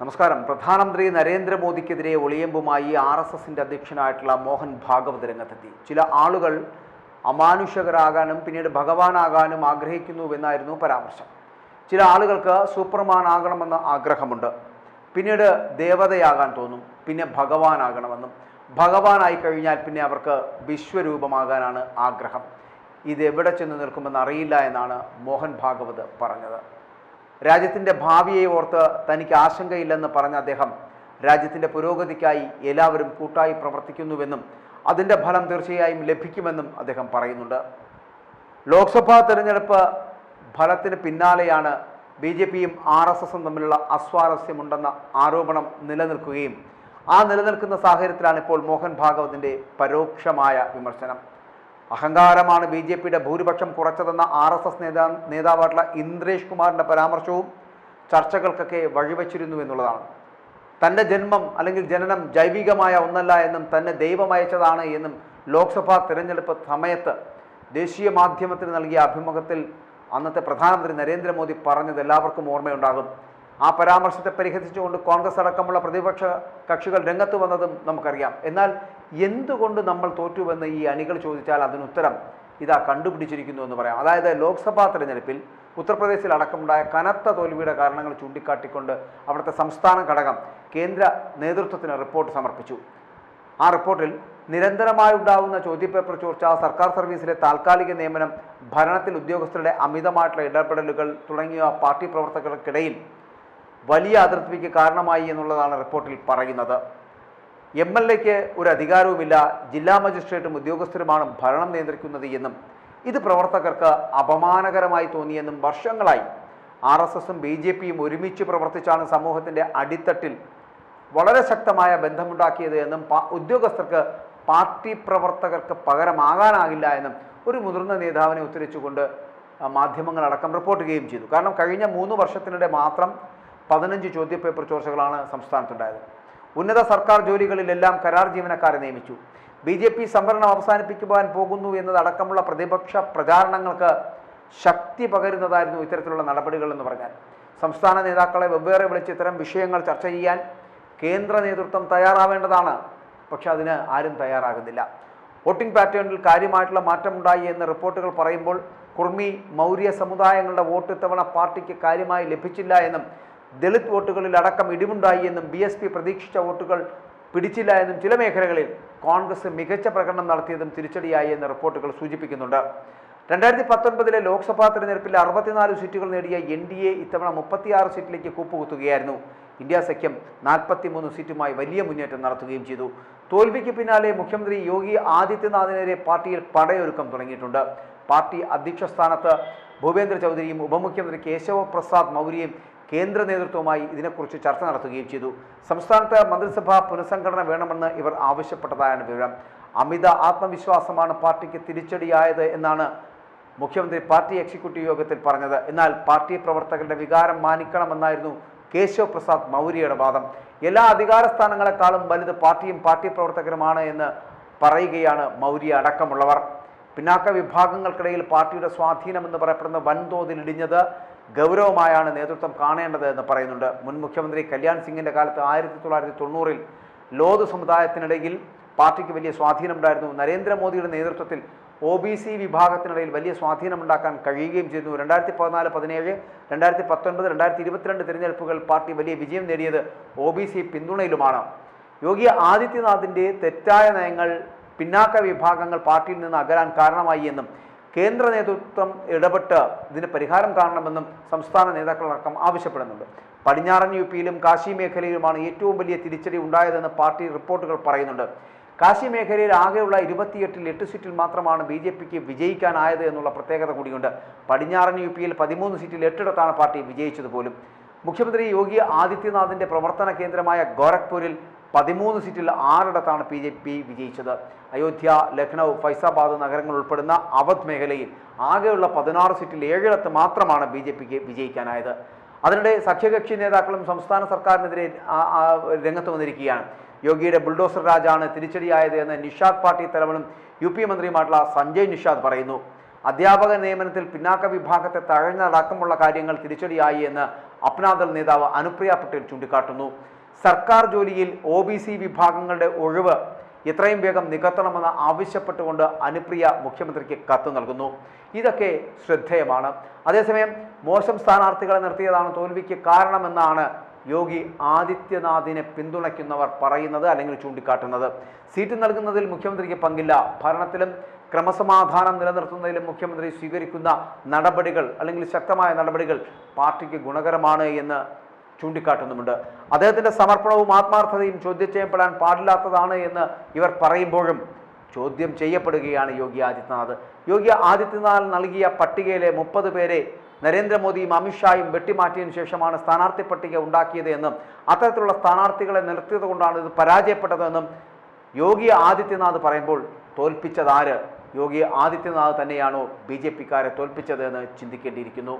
നമസ്കാരം. പ്രധാനമന്ത്രി നരേന്ദ്രമോദിക്കെതിരെ ഒളിയമ്പുമായി RSSന്റെ അധ്യക്ഷനായിട്ടുള്ള മോഹൻ ഭാഗവത് രംഗത്തെത്തി. ചില ആളുകൾ അമാനുഷകരാകാനും പിന്നീട് ഭഗവാനാകാനും ആഗ്രഹിക്കുന്നുവെന്നായിരുന്നു പരാമർശം. ചില ആളുകൾക്ക് സൂപ്പർമാൻ ആകണമെന്ന ആഗ്രഹമുണ്ട്, പിന്നീട് ദേവതയാകാൻ തോന്നും, പിന്നെ ഭഗവാനാകണമെന്നും. ഭഗവാനായി കഴിഞ്ഞാൽ പിന്നെ അവർക്ക് വിശ്വരൂപമാകാനാണ് ആഗ്രഹം. ഇതെവിടെ ചെന്ന് നിൽക്കുമെന്ന് അറിയില്ല എന്നാണ് മോഹൻ ഭാഗവത് പറഞ്ഞത്. രാജ്യത്തിൻ്റെ ഭാവിയെ ഓർത്ത് തനിക്ക് ആശങ്കയില്ലെന്ന് പറഞ്ഞ അദ്ദേഹം രാജ്യത്തിൻ്റെ പുരോഗതിക്കായി എല്ലാവരും കൂട്ടായി പ്രവർത്തിക്കുന്നുവെന്നും അതിൻ്റെ ഫലം തീർച്ചയായും ലഭിക്കുമെന്നും അദ്ദേഹം പറയുന്നുണ്ട്. ലോക്സഭാ തെരഞ്ഞെടുപ്പ് ഫലത്തിന് പിന്നാലെയാണ് BJPയും RSSും തമ്മിലുള്ള അസ്വാരസ്യമുണ്ടെന്ന ആരോപണം നിലനിൽക്കുകയും ആ നിലനിൽക്കുന്ന സാഹചര്യത്തിലാണ് ഇപ്പോൾ മോഹൻ ഭാഗവതിൻ്റെ പരോക്ഷമായ വിമർശനം. അഹങ്കാരമാണ് BJPയുടെ ഭൂരിപക്ഷം കുറച്ചതെന്ന RSS നേതാവായിട്ടുള്ള ഇന്ദ്രേഷ് കുമാറിൻ്റെ പരാമർശവും ചർച്ചകൾക്കൊക്കെ വഴിവെച്ചിരുന്നു എന്നുള്ളതാണ്. തൻ്റെ ജന്മം അല്ലെങ്കിൽ ജനനം ജൈവികമായ ഒന്നല്ല എന്നും തന്നെ ദൈവം അയച്ചതാണ് എന്നും ലോക്സഭാ തിരഞ്ഞെടുപ്പ് സമയത്ത് ദേശീയ മാധ്യമത്തിന് നൽകിയ അഭിമുഖത്തിൽ അന്നത്തെ പ്രധാനമന്ത്രി നരേന്ദ്രമോദി പറഞ്ഞത് എല്ലാവർക്കും ഓർമ്മയുണ്ടാകും. ആ പരാമർശത്തെ പരിഹസിച്ചുകൊണ്ട് കോൺഗ്രസ് അടക്കമുള്ള പ്രതിപക്ഷ കക്ഷികൾ രംഗത്ത് വന്നതും നമുക്കറിയാം. എന്നാൽ എന്തുകൊണ്ട് നമ്മൾ തോറ്റുവെന്ന് ഈ അണികൾ ചോദിച്ചാൽ അതിനുത്തരം ഇതാ കണ്ടുപിടിച്ചിരിക്കുന്നു എന്ന് പറയാം. അതായത് ലോക്സഭാ തെരഞ്ഞെടുപ്പിൽ ഉത്തർപ്രദേശിൽ അടക്കമുണ്ടായ കനത്ത തോൽവിയുടെ കാരണങ്ങൾ ചൂണ്ടിക്കാട്ടിക്കൊണ്ട് അവിടുത്തെ സംസ്ഥാന ഘടകം കേന്ദ്ര നേതൃത്വത്തിന് റിപ്പോർട്ട് സമർപ്പിച്ചു. ആ റിപ്പോർട്ടിൽ നിരന്തരമായി ഉണ്ടാകുന്ന ചോദ്യപേപ്പർ ചോർച്ച, സർക്കാർ സർവീസിലെ താൽക്കാലിക നിയമനം, ഭരണത്തിൽ ഉദ്യോഗസ്ഥരുടെ അമിതമായിട്ടുള്ള ഇടപെടലുകൾ തുടങ്ങിയ പാർട്ടി പ്രവർത്തകർക്കിടയിൽ വലിയ അതൃപ്തിക്ക് കാരണമായി എന്നുള്ളതാണ് റിപ്പോർട്ടിൽ പറയുന്നത്. MLAക്ക് ഒരു അധികാരവുമില്ല, ജില്ലാ മജിസ്ട്രേറ്റും ഉദ്യോഗസ്ഥരുമാണ് ഭരണം നിയന്ത്രിക്കുന്നത് എന്നും ഇത് പ്രവർത്തകർക്ക് അപമാനകരമായി തോന്നിയെന്നും വർഷങ്ങളായി RSSും BJPയും ഒരുമിച്ച് പ്രവർത്തിച്ചാണ് സമൂഹത്തിൻ്റെ അടിത്തട്ടിൽ വളരെ ശക്തമായ ബന്ധമുണ്ടാക്കിയത് എന്നും ഉദ്യോഗസ്ഥർക്ക് പാർട്ടി പ്രവർത്തകർക്ക് പകരമാകാനാകില്ല എന്നും ഒരു മുതിർന്ന നേതാവിനെ ഉദ്ധരിച്ചുകൊണ്ട് മാധ്യമങ്ങളടക്കം റിപ്പോർട്ട് ചെയ്യുകയും ചെയ്തു. കാരണം കഴിഞ്ഞ 3 വർഷത്തിനിടെ മാത്രം 15 ചോദ്യപേപ്പർ ചോർച്ചകളാണ് സംസ്ഥാനത്തുണ്ടായത്. ഉന്നത സർക്കാർ ജോലികളിലെല്ലാം കരാർ ജീവനക്കാരെ നിയമിച്ചു. BJP സംവരണം അവസാനിപ്പിക്കുവാൻ പോകുന്നു എന്നതടക്കമുള്ള പ്രതിപക്ഷ പ്രചാരണങ്ങൾക്ക് ശക്തി പകരുന്നതായിരുന്നു ഇത്തരത്തിലുള്ള നടപടികൾ എന്ന് പറഞ്ഞാൽ. സംസ്ഥാന നേതാക്കളെ വെവ്വേറെ വിളിച്ച് ഇത്തരം വിഷയങ്ങൾ ചർച്ച ചെയ്യാൻ കേന്ദ്ര നേതൃത്വം തയ്യാറാവേണ്ടതാണ്. പക്ഷെ അതിന് ആരും തയ്യാറാകുന്നില്ല. വോട്ടിംഗ് പാറ്റേണിൽ കാര്യമായിട്ടുള്ള മാറ്റമുണ്ടായി എന്ന് റിപ്പോർട്ടുകൾ പറയുമ്പോൾ കുർമി മൗര്യ സമുദായങ്ങളുടെ വോട്ട് ഇത്തവണ പാർട്ടിക്ക് കാര്യമായി ലഭിച്ചില്ല എന്നും ദളിത് വോട്ടുകളിൽ അടക്കം ഇടിവുണ്ടായി എന്നും BSP പ്രതീക്ഷിച്ച വോട്ടുകൾ പിടിച്ചില്ല എന്നും ചില മേഖലകളിൽ കോൺഗ്രസ് മികച്ച പ്രകടനം നടത്തിയതും തിരിച്ചടിയായി എന്ന് റിപ്പോർട്ടുകൾ സൂചിപ്പിക്കുന്നുണ്ട്. 2019 ലോക്സഭാ തെരഞ്ഞെടുപ്പിൽ 64 സീറ്റുകൾ നേടിയ NDA ഇത്തവണ 36 സീറ്റിലേക്ക് കൂപ്പുകുത്തുകയായിരുന്നു. ഇന്ത്യ സഖ്യം 43 സീറ്റുമായി വലിയ മുന്നേറ്റം നടത്തുകയും ചെയ്തു. തോൽവിക്ക് പിന്നാലെ മുഖ്യമന്ത്രി യോഗി ആദിത്യനാഥിനെതിരെ പാർട്ടിയിൽ പടയൊരുക്കം തുടങ്ങിയിട്ടുണ്ട്. പാർട്ടി അധ്യക്ഷ സ്ഥാനത്ത് ഭൂപേന്ദ്ര ചൗധരിയും ഉപമുഖ്യമന്ത്രി കേശവ പ്രസാദ് മൗര്യയും കേന്ദ്ര നേതൃത്വവുമായി ഇതിനെക്കുറിച്ച് ചർച്ച നടത്തുകയും ചെയ്തു. സംസ്ഥാനത്ത് മന്ത്രിസഭാ പുനഃസംഘടന വേണമെന്ന് ഇവർ ആവശ്യപ്പെട്ടതായാണ് വിവരം. അമിത ആത്മവിശ്വാസമാണ് പാർട്ടിക്ക് തിരിച്ചടിയായത് എന്നാണ് മുഖ്യമന്ത്രി പാർട്ടി എക്സിക്യൂട്ടീവ് യോഗത്തിൽ പറഞ്ഞത്. എന്നാൽ പാർട്ടി പ്രവർത്തകരുടെ വികാരം മാനിക്കണമെന്നായിരുന്നു കേശവ് പ്രസാദ് മൗര്യയുടെ വാദം. എല്ലാ അധികാര സ്ഥാനങ്ങളെക്കാളും വലുത് പാർട്ടിയും പാർട്ടി പ്രവർത്തകരുമാണ് എന്ന് പറയുകയാണ് മൗര്യ അടക്കമുള്ളവർ. പിന്നാക്ക വിഭാഗങ്ങൾക്കിടയിൽ പാർട്ടിയുടെ സ്വാധീനമെന്ന് പറയപ്പെടുന്ന വൻതോതിൽ ഇടിഞ്ഞത് ഗൗരവമായാണ് നേതൃത്വം കാണേണ്ടത് എന്ന് പറയുന്നുണ്ട്. മുൻ മുഖ്യമന്ത്രി കല്യാൺ സിംഗിൻ്റെ കാലത്ത് 1990-ൽ ലോധ് സമുദായത്തിനിടയിൽ പാർട്ടിക്ക് വലിയ സ്വാധീനമുണ്ടായിരുന്നു. നരേന്ദ്രമോദിയുടെ നേതൃത്വത്തിൽ OBC വിഭാഗത്തിനിടയിൽ വലിയ സ്വാധീനമുണ്ടാക്കാൻ കഴിയുകയും ചെയ്തു. 2014, 2017, 2019, 2022 തിരഞ്ഞെടുപ്പുകൾ പാർട്ടി വലിയ വിജയം നേടിയത് OBC പിന്തുണയിലുമാണ്. യോഗി ആദിത്യനാഥിൻ്റെ തെറ്റായ നയങ്ങൾ പിന്നാക്ക വിഭാഗങ്ങൾ പാർട്ടിയിൽ നിന്ന് അകലാൻ കാരണമായി എന്നും കേന്ദ്ര നേതൃത്വം ഇടപെട്ട് ഇതിന് പരിഹാരം കാണണമെന്നും സംസ്ഥാന നേതാക്കളടക്കം ആവശ്യപ്പെടുന്നുണ്ട്. പടിഞ്ഞാറൻ UPയിലും കാശി മേഖലയിലുമാണ് ഏറ്റവും വലിയ തിരിച്ചടി ഉണ്ടായതെന്ന് പാർട്ടി റിപ്പോർട്ടുകൾ പറയുന്നുണ്ട്. കാശി മേഖലയിൽ ആകെയുള്ള 28-ൽ 8 സീറ്റിൽ മാത്രമാണ് BJPക്ക് വിജയിക്കാനായത് എന്നുള്ള പ്രത്യേകത കൂടിയുണ്ട്. പടിഞ്ഞാറൻ UPയിൽ 13 സീറ്റിൽ 8 പാർട്ടി വിജയിച്ചത് പോലും. മുഖ്യമന്ത്രി യോഗി ആദിത്യനാഥിൻ്റെ പ്രവർത്തന കേന്ദ്രമായ ഗോരഖ്പൂരിൽ 13 സീറ്റിൽ 6 BJP വിജയിച്ചത്. അയോധ്യ, ലക്നൗ, ഫൈസാബാദ് നഗരങ്ങൾ ഉൾപ്പെടുന്ന അവധ് മേഖലയിൽ ആകെയുള്ള 16 സീറ്റിൽ 7 മാത്രമാണ് BJPക്ക് വിജയിക്കാനായത്. അതിനിടെ സഖ്യകക്ഷി നേതാക്കളും സംസ്ഥാന സർക്കാരിനെതിരെ രംഗത്ത് വന്നിരിക്കുകയാണ്. യോഗിയുടെ ബുൾഡോസർ രാജാണ് തിരിച്ചടിയായത് എന്ന് നിഷാദ് പാർട്ടി തലവനും UP മന്ത്രിയുമായിട്ടുള്ള സഞ്ജയ് നിഷാദ് പറയുന്നു. അധ്യാപക നിയമനത്തിൽ പിന്നാക്ക വിഭാഗത്തെ തഴഞ്ഞടക്കമുള്ള കാര്യങ്ങൾ തിരിച്ചടിയായി എന്ന് അപ്നാദൾ നേതാവ് അനുപ്രിയ പട്ടേൽ ചൂണ്ടിക്കാട്ടുന്നു. സർക്കാർ ജോലിയിൽ OBC വിഭാഗങ്ങളുടെ ഒഴിവ് എത്രയും വേഗം നികത്തണമെന്ന് ആവശ്യപ്പെട്ടുകൊണ്ട് അനുപ്രിയ മുഖ്യമന്ത്രിക്ക് കത്ത് നൽകുന്നു. ഇതൊക്കെ ശ്രദ്ധേയമാണ്. അതേസമയം മോശം സ്ഥാനാർത്ഥികളെ നിർത്തിയതാണ് തോൽവിക്ക് കാരണമെന്നാണ് യോഗി ആദിത്യനാഥിനെ പിന്തുണയ്ക്കുന്നവർ പറയുന്നത് അല്ലെങ്കിൽ ചൂണ്ടിക്കാട്ടുന്നത്. സീറ്റ് നൽകുന്നതിൽ മുഖ്യമന്ത്രിക്ക് പങ്കില്ല. ഭരണത്തിലും ക്രമസമാധാനം നിലനിർത്തുന്നതിലും മുഖ്യമന്ത്രി സ്വീകരിക്കുന്ന നടപടികൾ അല്ലെങ്കിൽ ശക്തമായ നടപടികൾ പാർട്ടിക്ക് ഗുണകരമാണ് എന്ന് ചൂണ്ടിക്കാട്ടുന്നുമുണ്ട്. അദ്ദേഹത്തിൻ്റെ സമർപ്പണവും ആത്മാർത്ഥതയും ചോദ്യം ചെയ്യപ്പെടാൻ പാടില്ലാത്തതാണ് എന്ന് ഇവർ പറയുമ്പോഴും ചോദ്യം ചെയ്യപ്പെടുകയാണ് യോഗി ആദിത്യനാഥ്. യോഗി ആദിത്യനാഥ് നൽകിയ പട്ടികയിലെ 30 പേരെ നരേന്ദ്രമോദിയും അമിത്ഷായും വെട്ടിമാറ്റിയതിനു ശേഷമാണ് സ്ഥാനാർത്ഥി പട്ടിക ഉണ്ടാക്കിയത് എന്നും അത്തരത്തിലുള്ള സ്ഥാനാർത്ഥികളെ നിർത്തിയത് കൊണ്ടാണ് ഇത് പരാജയപ്പെട്ടതെന്നും യോഗി ആദിത്യനാഥ് പറയുമ്പോൾ തോൽപ്പിച്ചതാര്? യോഗി ആദിത്യനാഥ് തന്നെയാണോ BJP-ക്കാരെ തോൽപ്പിച്ചതെന്ന് ചിന്തിക്കേണ്ടിയിരിക്കുന്നു.